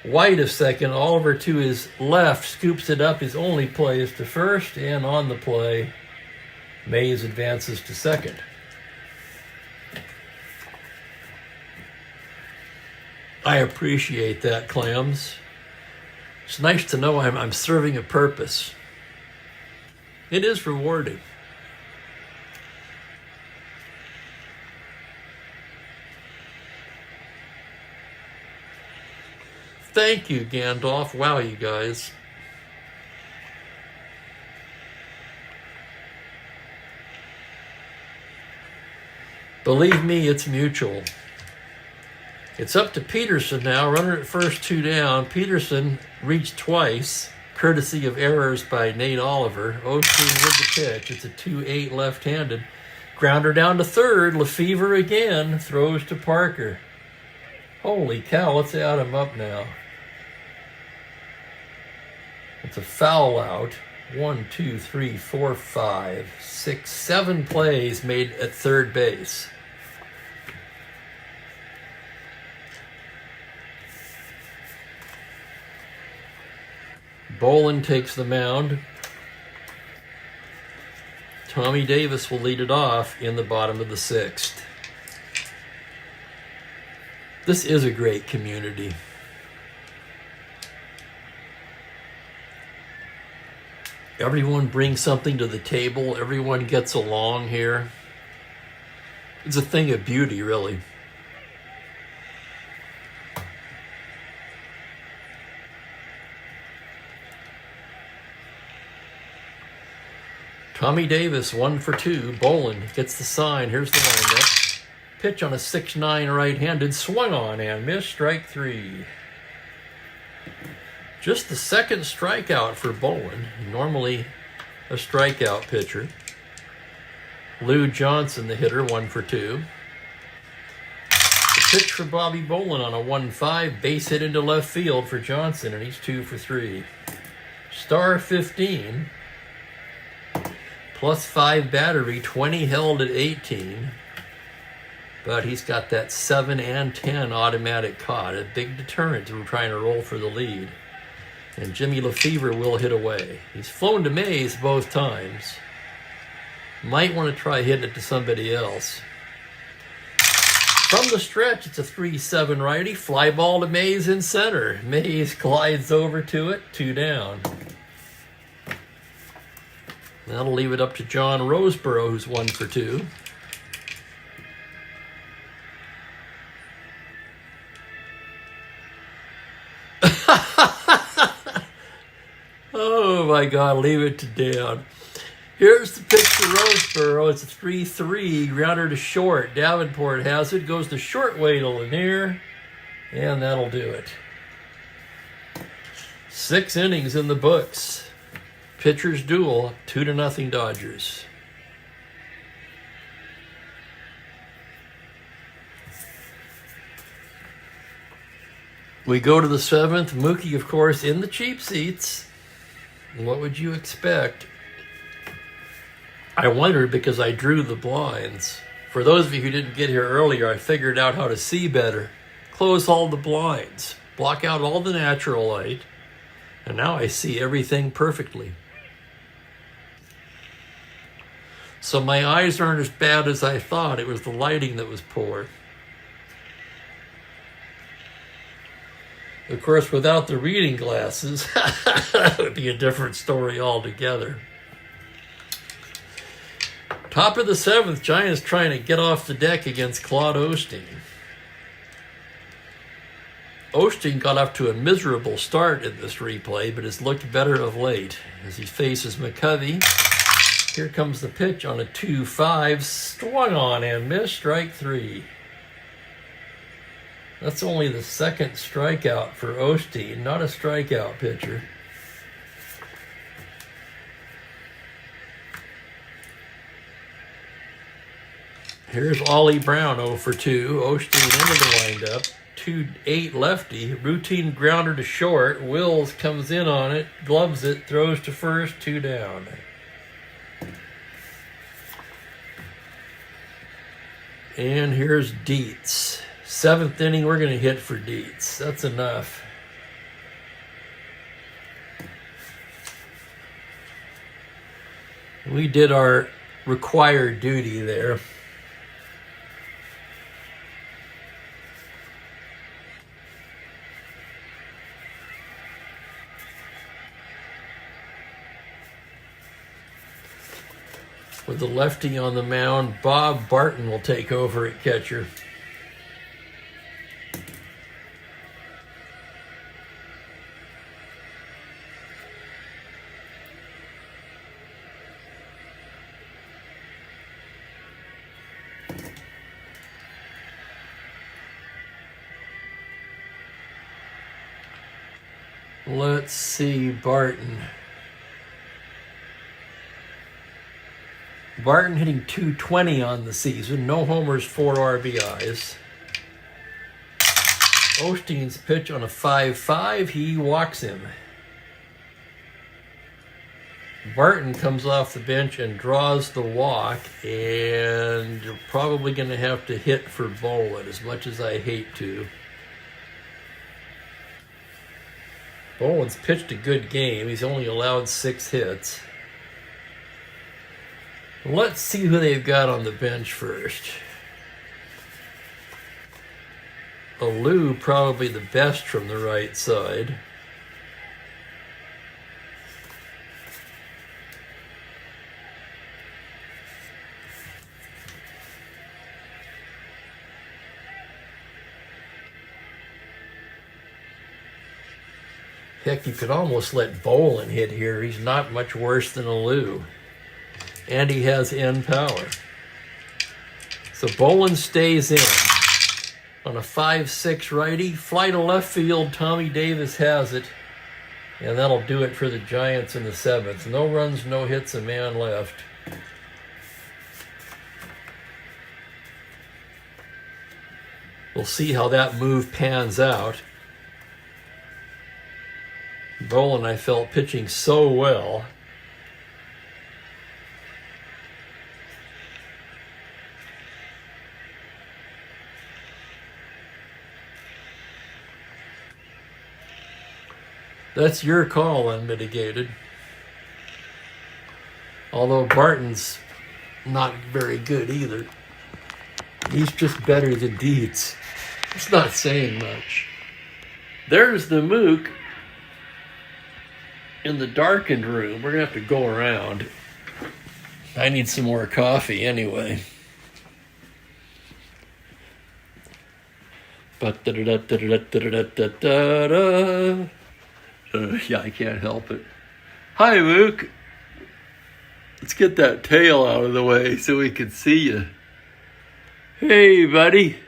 White of second, Oliver to his left, scoops it up. His only play is to first, and on the play, Mays advances to second. I appreciate that, Clams. It's nice to know I'm serving a purpose. It is rewarding. Thank you, Gandalf. Wow, you guys. Believe me, it's mutual. It's up to Peterson now. Runner at first, 2 down. Peterson reached twice, courtesy of errors by Nate Oliver. Osteen with the pitch. It's a 2-8 left-handed. Grounder down to third. Lefevre again. Throws to Parker. Holy cow, let's add him up now. It's a foul out. 1, 2, 3, 4, 5, 6, 7 plays made at third base. Bolin takes the mound. Tommy Davis will lead it off in the bottom of the 6th. This is a great community. Everyone brings something to the table. Everyone gets along here. It's a thing of beauty, really. Tommy Davis, 1 for 2. Bolin gets the sign. Here's the windup. Pitch on a 6-9 right-handed. Swung on and missed. Strike 3. Just the second strikeout for Bolin. Normally a strikeout pitcher. Lou Johnson, the hitter, 1 for 2. The pitch for Bobby Bolin on a 1-5. Base hit into left field for Johnson, and he's 2 for 3. Star 15. +5 battery, 20 held at 18. But he's got that 7 and 10 automatic caught. A big deterrent to trying to roll for the lead. And Jimmy Lefevre will hit away. He's flown to Mays both times. Might want to try hitting it to somebody else. From the stretch, it's a 3-7 righty. Fly ball to Mays in center. Mays glides over to it. 2 down. That'll leave it up to John Roseborough, who's 1 for 2. Oh my God, leave it to Dan. Here's the pitch to Roseborough. It's a 3-3, grounder to short. Davenport has it, goes to short way to Lanier, and that'll do it. 6 innings in the books. Pitchers duel, 2-0 Dodgers. We go to the 7th. Mookie, of course, in the cheap seats. What would you expect? I wondered because I drew the blinds. For those of you who didn't get here earlier, I figured out how to see better. Close all the blinds. Block out all the natural light. And now I see everything perfectly. So my eyes aren't as bad as I thought. It was the lighting that was poor. Of course, without the reading glasses, that would be a different story altogether. Top of the 7th, Giants trying to get off the deck against Claude Osteen. Osteen got off to a miserable start in this replay, but has looked better of late as he faces McCovey. Here comes the pitch on a 2-5, swung on and missed, strike 3. That's only the 2nd strikeout for Osteen, not a strikeout pitcher. Here's Ollie Brown, 0 for 2. Osteen into the windup. 2-8 lefty. Routine grounder to short. Wills comes in on it, gloves it, throws to first, 2 down. And here's Dietz. 7th inning, we're going to hit for Dietz. That's enough. We did our required duty there. With the lefty on the mound, Bob Barton will take over at catcher. Let's see, Barton. Barton hitting .220 on the season. No homers, 4 RBIs. Osteen's pitch on a 5-5. He walks him. Barton comes off the bench and draws the walk, and you're probably going to have to hit for Bolin, as much as I hate to. Bolin's pitched a good game. He's only allowed 6 hits. Let's see who they've got on the bench first. Alou, probably the best from the right side. Heck, you could almost let Bolin hit here. He's not much worse than Alou. And he has end power. So Bolin stays in. On a 5-6 righty, fly to left field, Tommy Davis has it. And that'll do it for the Giants in the 7th. No runs, no hits, a man left. We'll see how that move pans out. Bolin, I felt, pitching so well. That's your call, unmitigated. Although Barton's not very good either. He's just better than Dietz. It's not saying much. There's the Mook in the darkened room. We're going to have to go around. I need some more coffee anyway. Yeah, I can't help it. Hi, Mook. Let's get that tail out of the way so we can see you. Hey, buddy.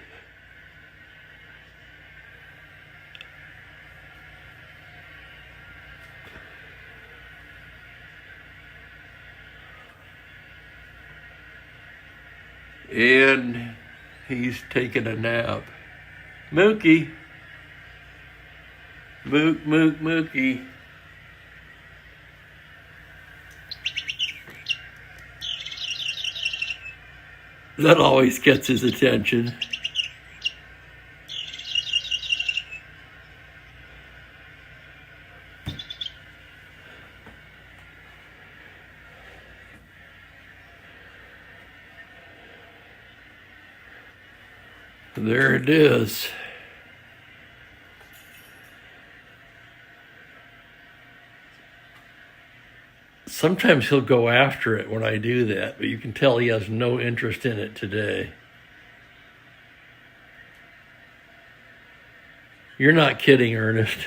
And he's taking a nap. Mookie. Mookie. That always gets his attention. There it is. Sometimes he'll go after it when I do that, but you can tell he has no interest in it today. You're not kidding, Ernest.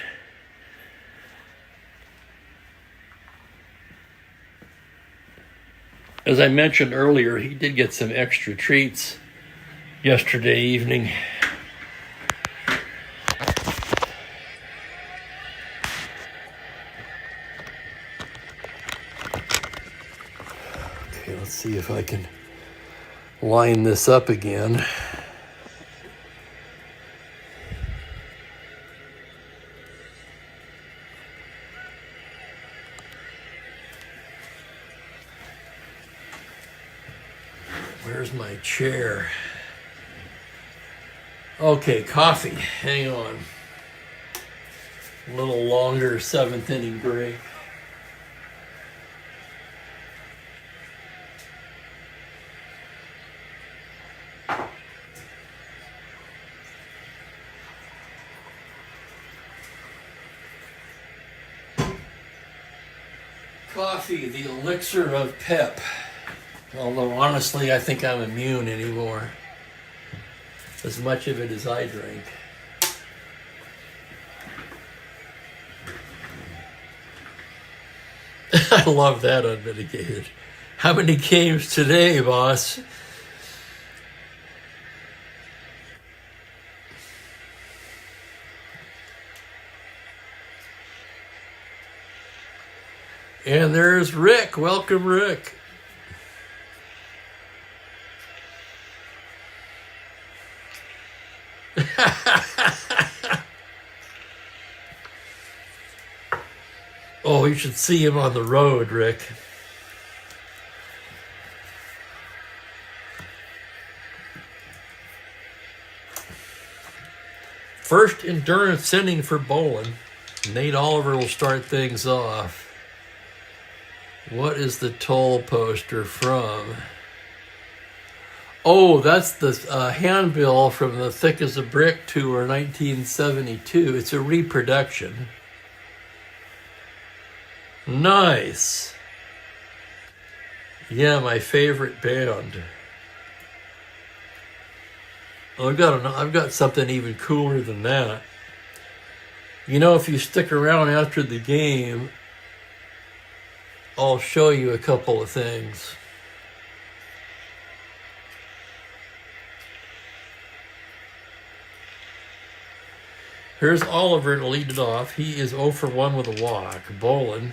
As I mentioned earlier, he did get some extra treats yesterday evening. Okay, let's see if I can line this up again. Where's my chair? Okay, coffee. Hang on. A little longer 7th inning break. Coffee, the elixir of pep. Although honestly, I think I'm immune anymore. As much of it as I drink. I love that unmitigated. How many games today, boss? And there's Rick. Welcome, Rick. Oh, you should see him on the road, Rick. First endurance inning for Bolin. Nate Oliver will start things off. What is the toll poster from? Oh, that's the handbill from the Thick as a Brick tour 1972. It's a reproduction. Nice. Yeah, my favorite band. Oh, I've got something even cooler than that. You know, if you stick around after the game, I'll show you a couple of things. Here's Oliver to lead it off. He is 0 for 1 with a walk. Bolin,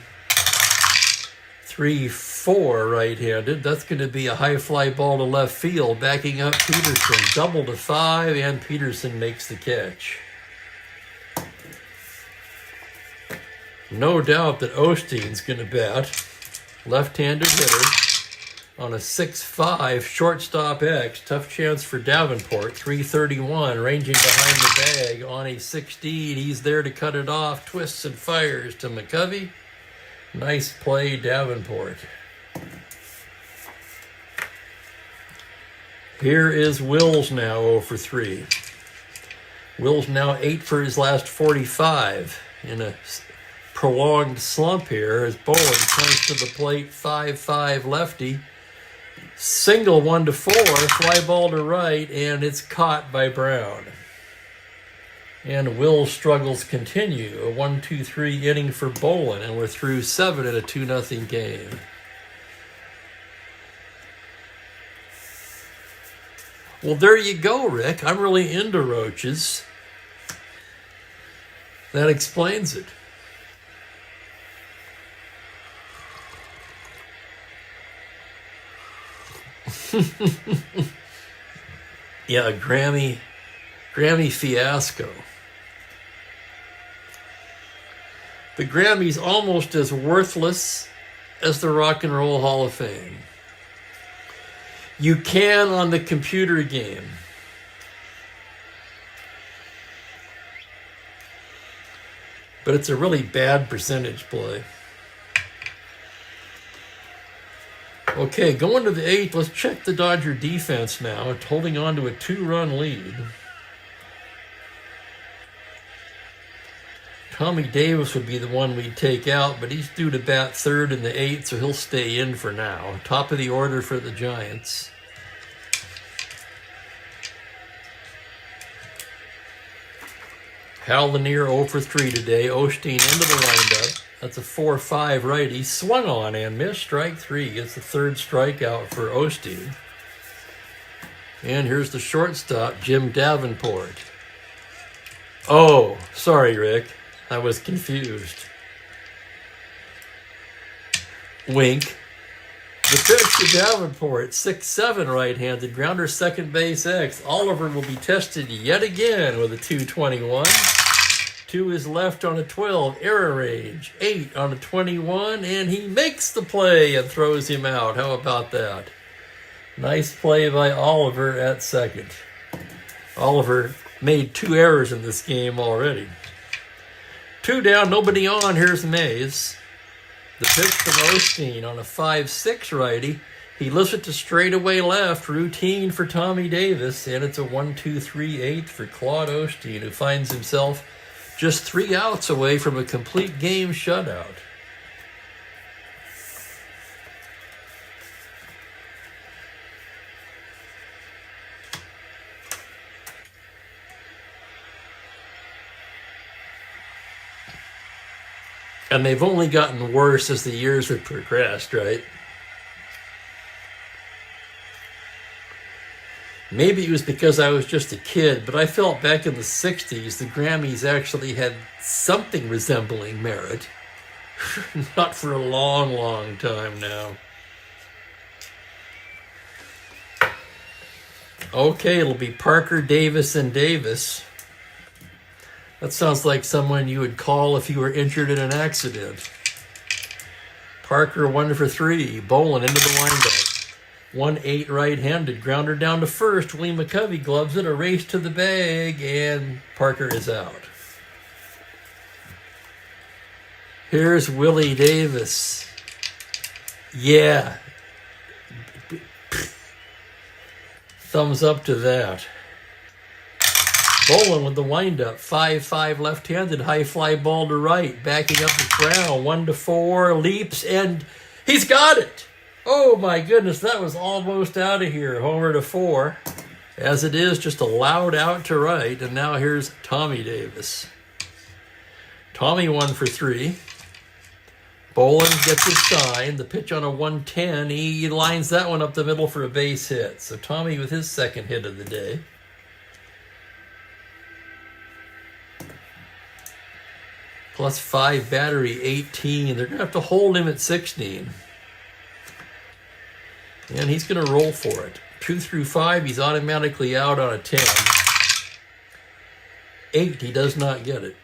3-4 right-handed. That's going to be a high fly ball to left field. Backing up Peterson. Double to 5, and Peterson makes the catch. No doubt that Osteen's going to bat. Left-handed hitter on a 6-5 shortstop X. Tough chance for Davenport. 331 ranging behind the bag on a 16. He's there to cut it off. Twists and fires to McCovey. Nice play, Davenport. Here is Wills now 0 for 3. Wills now 8 for his last 45 in a prolonged slump here as Bolin comes to the plate. 5-5 lefty. Single 1 to 4, fly ball to right, and it's caught by Brown. And Will's struggles continue. A 1-2-3 inning for Bolin, and we're through 7 in a 2-0 game. Well, there you go, Rick. I'm really into roaches. That explains it. Yeah, a Grammy fiasco. The Grammy's almost as worthless as the Rock and Roll Hall of Fame. You can on the computer game. But it's a really bad percentage play. Okay, going to the 8th, let's check the Dodger defense now. It's holding on to a 2-run lead. Tommy Davis would be the one we'd take out, but he's due to bat 3rd in the 8th, so he'll stay in for now. Top of the order for the Giants. Hal Lanier 0 for 3 today. Osteen into the windup. That's a 4-5 righty. Swung on and missed. Strike 3. Gets the 3rd strikeout for Osteen. And here's the shortstop, Jim Davenport. Oh, sorry, Rick. I was confused. Wink. The pitch to Davenport, 6-7 right-handed, grounder second base X. Oliver will be tested yet again with a 221. 2 is left on a 12, error range. 8 on a 21, and he makes the play and throws him out. How about that? Nice play by Oliver at second. Oliver made 2 errors in this game already. 2 down, nobody on. Here's Mays. The pitch from Osteen on a 5-6 righty. He lifts it to straightaway left. Routine for Tommy Davis. And it's a 1-2-3-8 for Claude Osteen, who finds himself just 3 outs away from a complete game shutout. And they've only gotten worse as the years have progressed, right? Maybe it was because I was just a kid, but I felt back in the 60s the Grammys actually had something resembling merit. Not for a long, long time now. Okay, it'll be Parker, Davis, and Davis. That sounds like someone you would call if you were injured in an accident. Parker 1 for 3. Bolin into the windup. 1-8 right-handed. Grounder down to first. Willie McCovey gloves it. A race to the bag. And Parker is out. Here's Willie Davis. Yeah. Thumbs up to that. Bolin with the windup, 5-5 left-handed, high fly ball to right, backing up the corral, 1-4, leaps, and he's got it. Oh my goodness, that was almost out of here. Homer to 4. As it is, just a loud out to right, and now here's Tommy Davis. Tommy 1 for 3. Bolin gets his sign. The pitch on a 110. He lines that one up the middle for a base hit. So Tommy with his second hit of the day. Plus 5 battery, 18. They're going to have to hold him at 16. And he's going to roll for it. 2 through 5, he's automatically out on a 10. 8, he does not get it.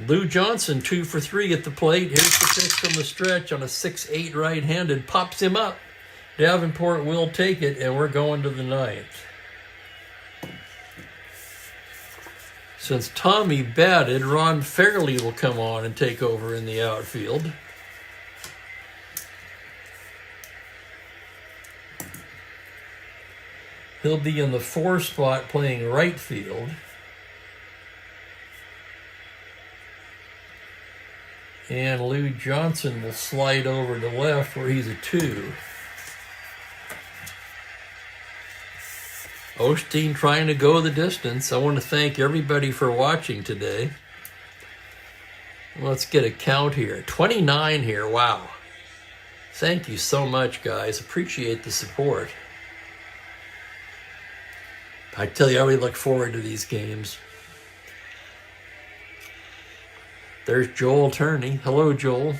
Lou Johnson, 2 for 3 at the plate. Here's the pitch from the stretch on a 6-8 right-handed. Pops him up. Davenport will take it, and we're going to the 9th. Since Tommy batted, Ron Fairley will come on and take over in the outfield. He'll be in the 4 spot playing right field. And Lou Johnson will slide over to left where he's a 2. Osteen trying to go the distance. I want to thank everybody for watching today. Let's get a count here. 29 here. Wow. Thank you so much, guys. Appreciate the support. I tell you, I really look forward to these games. There's Joel Turney. Hello, Joel.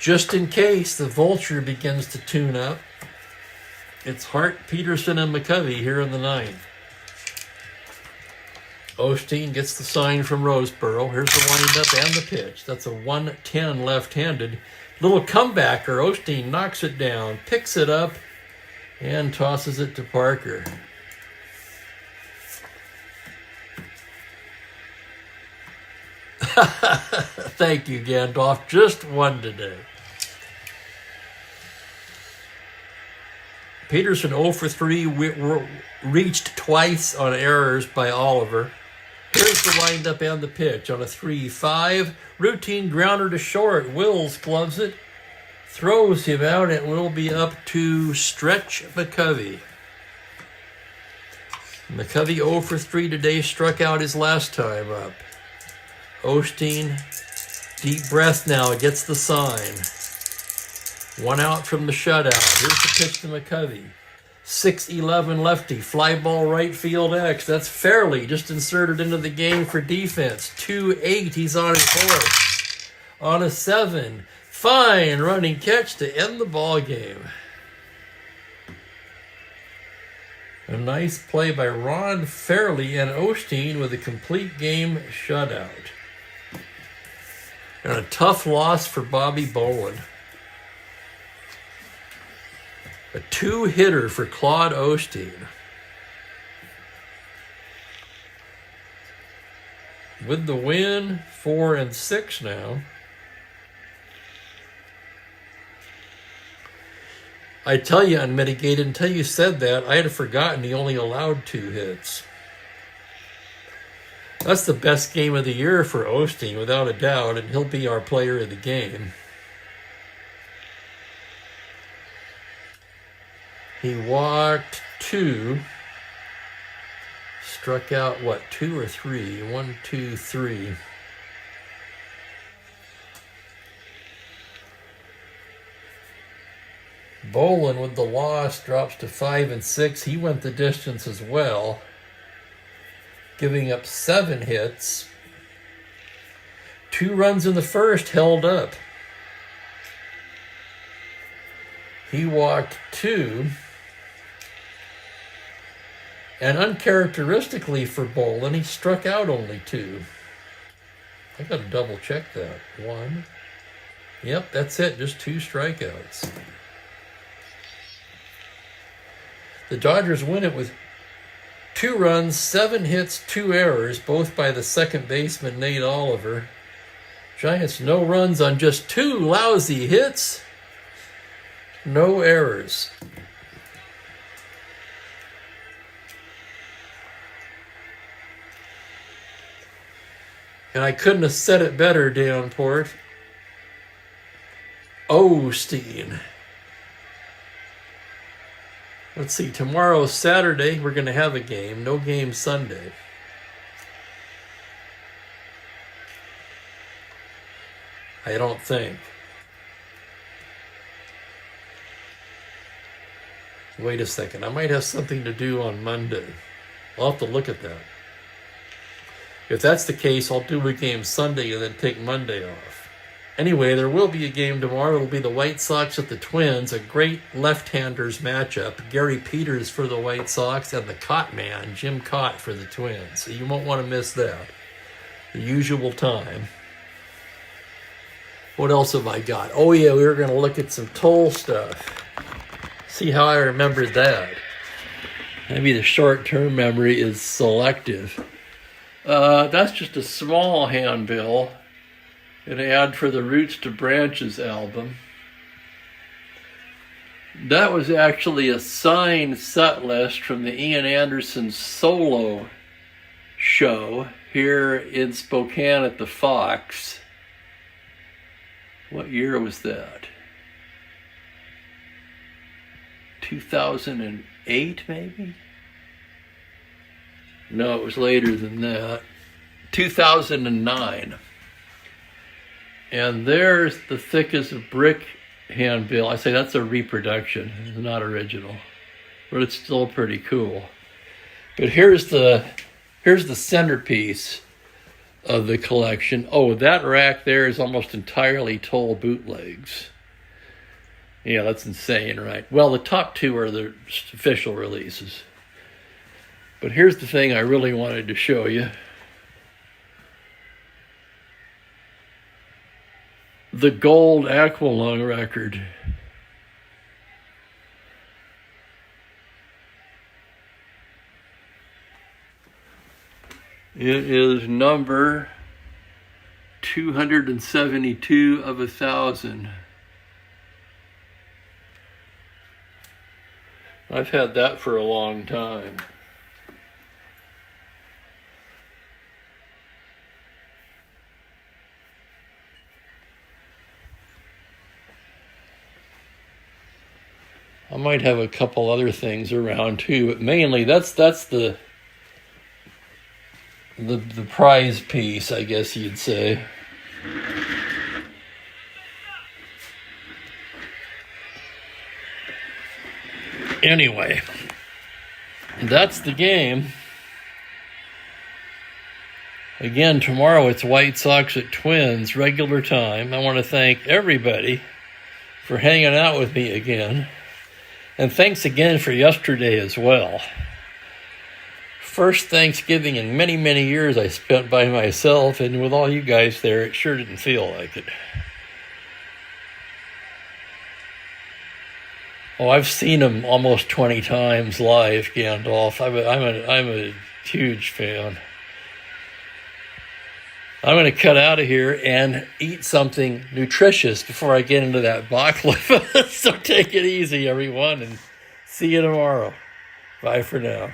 Just in case the vulture begins to tune up, it's Hart, Peterson, and McCovey here in the ninth. Osteen gets the sign from Roseboro. Here's the windup and the pitch. That's a 1-10 left-handed. Little comebacker. Osteen knocks it down, picks it up, and tosses it to Parker. Thank you, Gandalf. Just one today. Peterson 0 for 3, reached twice on errors by Oliver. Here's the windup and the pitch on a 3-5. Routine grounder to short. Wills gloves it, throws him out, and will be up to Stretch McCovey. McCovey 0 for 3 today, struck out his last time up. Osteen, deep breath now, gets the sign. One out from the shutout. Here's the pitch to McCovey. 6-11 lefty, fly ball right field X. That's Fairley, just inserted into the game for defense. 2-8, he's on his horse. On a 7, fine running catch to end the ball game. A nice play by Ron Fairley and Osteen with a complete game shutout. And a tough loss for Bobby Bowen. A 2-hitter for Claude Osteen. With the win, 4-6 now. I tell you, unmitigated, until you said that, I had forgotten he only allowed 2 hits. That's the best game of the year for Osteen, without a doubt, and he'll be our player of the game. He walked 2, struck out, 2 or 3? 1, 2, 3. Bolin with the loss drops to 5-6. He went the distance as well, giving up 7 hits. 2 runs in the first, held up. He walked 2. And uncharacteristically for Bolin, he struck out only 2. I got to double check that. 1. Yep, that's it. Just 2 strikeouts. The Dodgers win it with 2 runs, 7 hits, 2 errors, both by the second baseman, Nate Oliver. Giants no runs on just 2 lousy hits. No errors. And I couldn't have said it better, Downport. Osteen. Let's see, tomorrow's Saturday. We're going to have a game. No game Sunday. I don't think. Wait a second. I might have something to do on Monday. I'll have to look at that. If that's the case, I'll do a game Sunday and then take Monday off. Anyway, there will be a game tomorrow. It'll be the White Sox at the Twins, a great left-handers matchup. Gary Peters for the White Sox and the Cott man, Jim Cott, for the Twins. So you won't want to miss that. The usual time. What else have I got? Oh yeah, we were going to look at some toll stuff. See how I remembered that. Maybe the short-term memory is selective. That's just a small handbill, an ad for the Roots to Branches album. That was actually a signed set list from the Ian Anderson solo show here in Spokane at the Fox. What year was that? 2008, maybe? No, it was later than that. 2009. And there's the thick as a brick handbill. I say that's a reproduction. It's not original. But it's still pretty cool. But here's the centerpiece. of the collection. Oh, that rack there is almost entirely Toll bootlegs. Yeah, that's insane, right? Well, the top two are the official releases. But here's the thing I really wanted to show you. The gold Aqualung record. It is number 272 of 1,000. I've had that for a long time. I might have a couple other things around too, but mainly that's the prize piece, I guess you'd say. Anyway, that's the game. Again, tomorrow it's White Sox at Twins, regular time. I want to thank everybody for hanging out with me again. And thanks again for yesterday as well. First Thanksgiving in many, many years I spent by myself, and with all you guys there, it sure didn't feel like it. Oh, I've seen him almost 20 times live, Gandalf. I'm a huge fan. I'm going to cut out of here and eat something nutritious before I get into that baklava. So take it easy, everyone, and see you tomorrow. Bye for now.